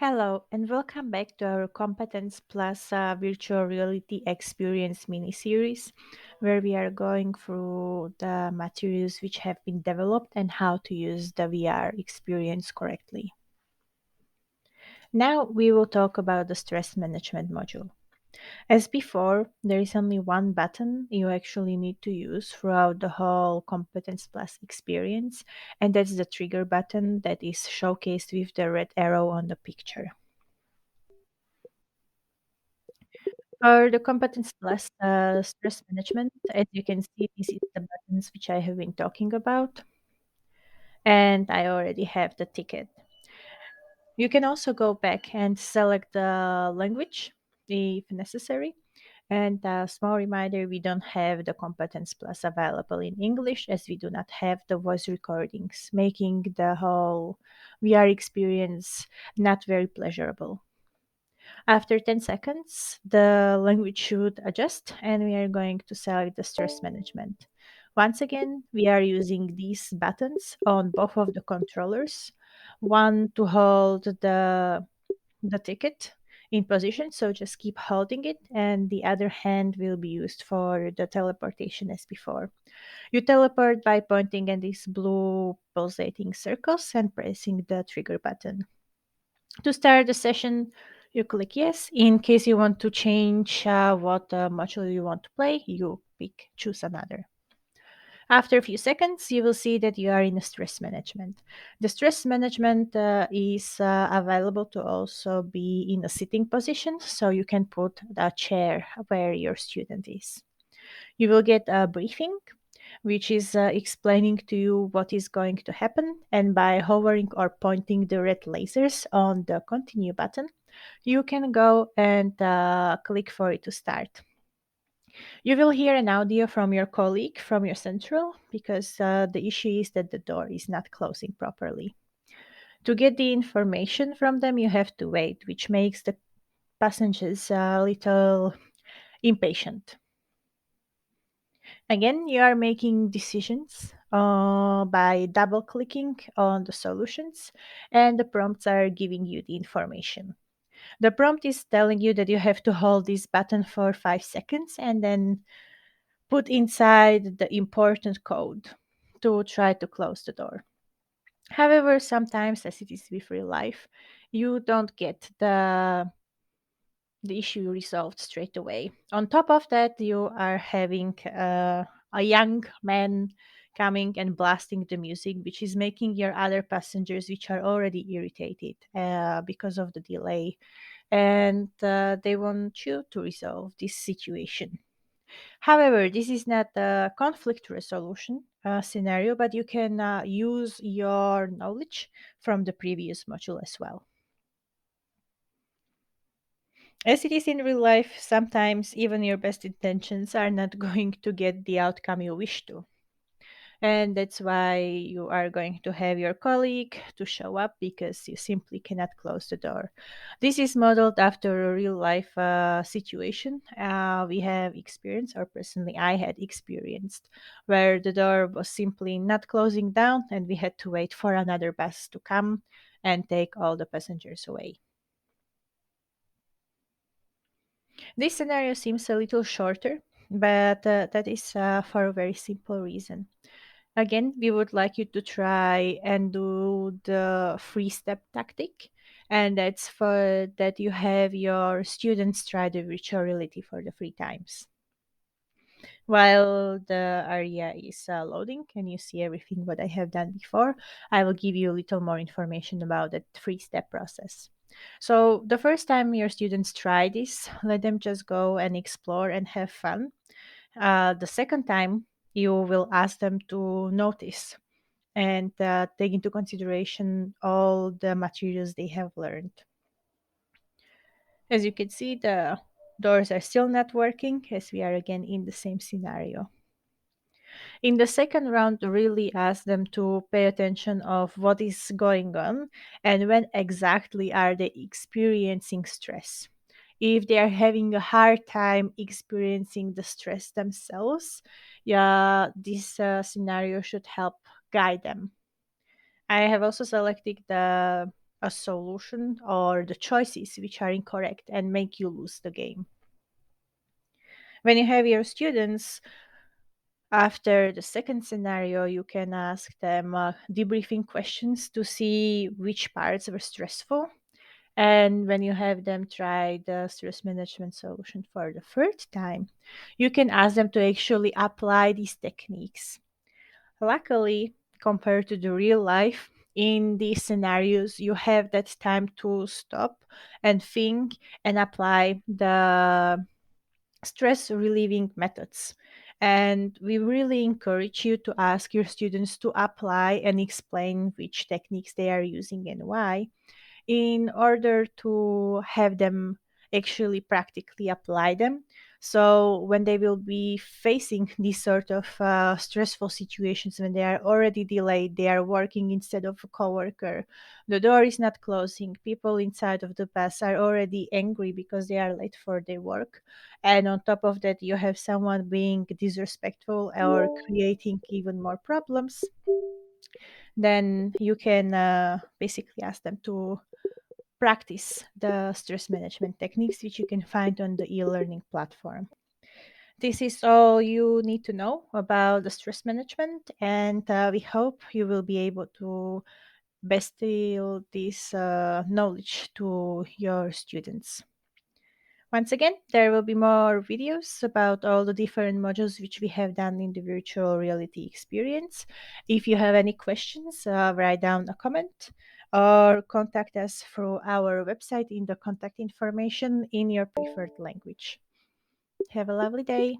Hello, and welcome back to our Competence Plus virtual reality experience mini series, where we are going through the materials which have been developed and how to use the VR experience correctly. Now we will talk about the stress management module. As before, there is only one button you actually need to use throughout the whole Competence Plus experience, and that's the trigger button that is showcased with the red arrow on the picture. For the Competence Plus stress management, as you can see, this is the buttons which I have been talking about, and I already have the ticket. You can also go back and select the language if necessary. And a small reminder, we don't have the Competence Plus available in English as we do not have the voice recordings, making the whole VR experience not very pleasurable. After 10 seconds, the language should adjust and we are going to select the stress management. Once again, we are using these buttons on both of the controllers. One to hold the ticket in position, so just keep holding it, and the other hand will be used for the teleportation as before. You teleport by pointing at these blue pulsating circles and pressing the trigger button. To start the session, you click yes. In case you want to change what module you want to play, you pick choose another. After a few seconds, you will see that you are in a stress management. The stress management is available to also be in a sitting position, so you can put the chair where your student is. You will get a briefing, which is explaining to you what is going to happen. And by hovering or pointing the red lasers on the continue button, you can go and click for it to start. You will hear an audio from your colleague from your central because the issue is that the door is not closing properly. To get the information from them, you have to wait, which makes the passengers a little impatient. Again, you are making decisions by double clicking on the solutions, and the prompts are giving you the information. The prompt is telling you that you have to hold this button for 5 seconds and then put inside the important code to try to close the door. However, sometimes, as it is with real life, you don't get the issue resolved straight away. On top of that, you are having a young man coming and blasting the music, which is making your other passengers, which are already irritated because of the delay, and they want you to resolve this situation. However, this is not a conflict resolution scenario, but you can use your knowledge from the previous module as well. As it is in real life, sometimes even your best intentions are not going to get the outcome you wish to. And that's why you are going to have your colleague to show up because you simply cannot close the door. This is modeled after a real life situation we have experienced, or personally, I had experienced, where the door was simply not closing down and we had to wait for another bus to come and take all the passengers away. This scenario seems a little shorter, but that is for a very simple reason. Again, we would like you to try and do the three step tactic, and that's for that you have your students try the virtual reality for the 3 times. While the area is loading and you see everything what I have done before, I will give you a little more information about the 3 step process. So, the first time your students try this, let them just go and explore and have fun. The second time, you will ask them to notice and take into consideration all the materials they have learned. As you can see, the doors are still not working as we are again in the same scenario. In the second round, really ask them to pay attention of what is going on and when exactly are they experiencing stress. If they are having a hard time experiencing the stress themselves, yeah, this scenario should help guide them. I have also selected the a solution or the choices which are incorrect and make you lose the game. When you have your students, after the second scenario, you can ask them debriefing questions to see which parts were stressful. And when you have them try the stress management solution for the third time, you can ask them to actually apply these techniques. Luckily, compared to the real life, in these scenarios, you have that time to stop and think and apply the stress relieving methods. And we really encourage you to ask your students to apply and explain which techniques they are using and why, in order to have them actually practically apply them. So when they will be facing these sort of stressful situations, when they are already delayed, they are working instead of a coworker, the door is not closing, people inside of the bus are already angry because they are late for their work, and on top of that you have someone being disrespectful or creating even more problems, then you can basically ask them to practice the stress management techniques which you can find on the e-learning platform. This is all you need to know about the stress management, and we hope you will be able to bestow this knowledge to your students. Once again, there will be more videos about all the different modules which we have done in the virtual reality experience. If you have any questions, write down a comment or contact us through our website in the contact information in your preferred language. Have a lovely day.